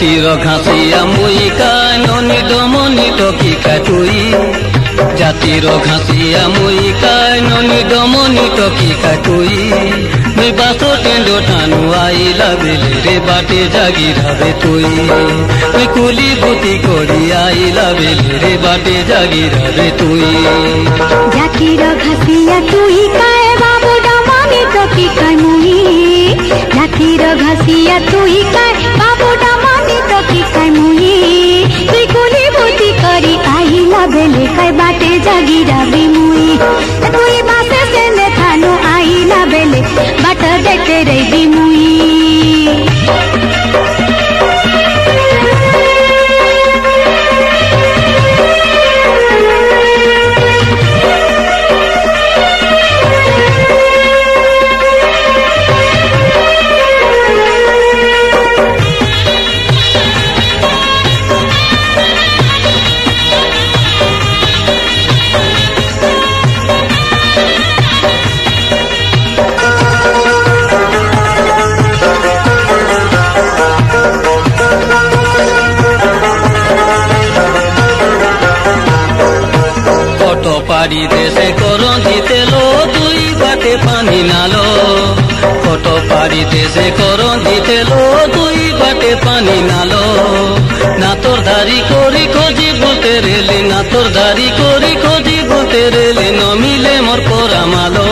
জাতির ঘাসিয়া মুই কাই ননি দমনি টকি কাই তুই জাতির ঘাসিয়া মুই কাই ননি দমনি টকি কাই তুই মুই বাসো টেন্ডো টানু আইলা বেলে রে বাটে জাগি রাবে তুই মুই কুলি বুতি করি আইলা বেলে রে বাটে জাগি রাবে তুই জাতির ঘাসিয়া তুই কাই বাবু দমনি টকি কাই মুই জাতির ঘাসিয়া তুই কাই বাবু দমনি টকি কাই মুই তুই কুলি বুতি করি আইলা বেলে কাই বাটে জাগি রাবে মুই তুই বাসে সেনে থানু আইলা বেলে बाट देखते रही मुई পাড়ি দেশে করঞ্জি তেলো দুই বাটে পানি নালো কত পাড়ি দেশে করঞ্জি তেলো দুই বাটে পানি নালো না তোর দাড়ি করি খোঁজি বলতে রেলে না তোর দাড়ি করি খোঁজি বলতে রেলে নমিলে মোর পরামালো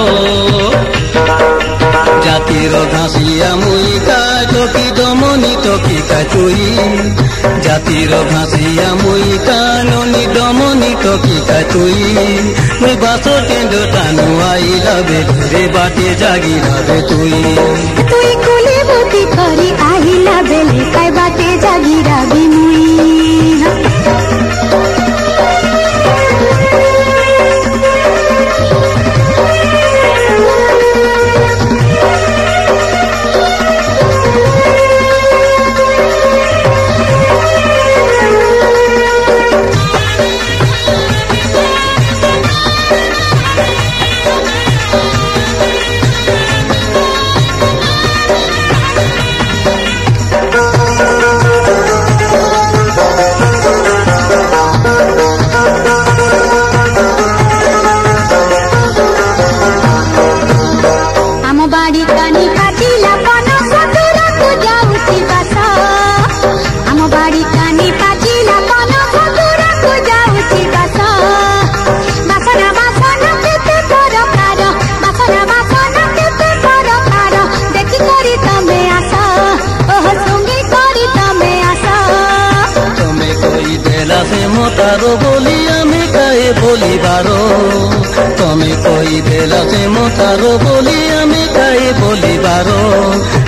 জাতির ঘাসিয়া মুই কাই টকি দমনি টকি কাই তুই জাতির ঘাসিয়া মুই কাই ননি দমনি টকি কাই তুই মুই বাসো টেন্ডো টানু আইলা বেলে রে বাটে জাগি রাবে তুই তুই কুলি বুতি করি আইলা বেলে কাই বাটে জাগি রাবে মুই मोतारो बोली आमे काए बोली बारो तमे कोई देला से मोतारो बोली आमे काए बोली बारो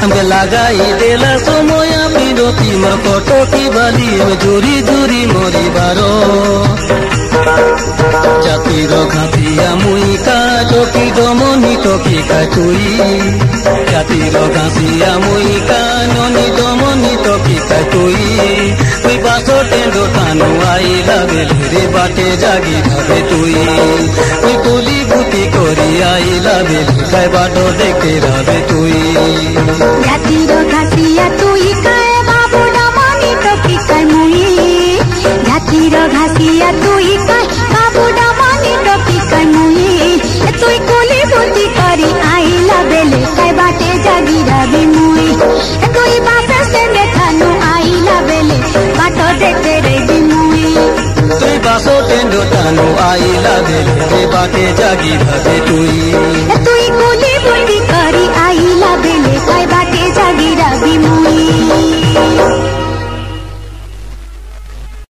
हमके लगाई देला समय बिरती मोर फोटो की बाली में जुरी जुरी मोरी बारो জাতির ঘাসিয়া মুই কাই টকি দমনি টকি কাই তুই জাতির ঘাসিয়া মুই কাই ননি দমনি টকি কাই তুই তুই বাসো টেন্ডো টানু আইলা বেলে রে বাটে জাগি রাবে তুই তুই কুলি বুতি করি আইলা বেলে কাই বাটো দেখতে রাবে তুই জাতির ঘাসিয়া তুই কাই বাবু দমনি টকি কাই মুই জাতির ঘাসিয়া তুই কাই বাবু দমনি টকি কাই মুই তুই কুলি বুতি করি আইলা বেলে কাই বাটে জাগি রাবে মুই তুই বাসে সেনে থানু আইলা বেলে বাটো দেখতে রহি মুই তুই বাসো টেন্ডো টানু আইলা বেলে রে বাটে জাগি রাবে তুই তুই কুলি বুতি করি আইলা বেলে কাই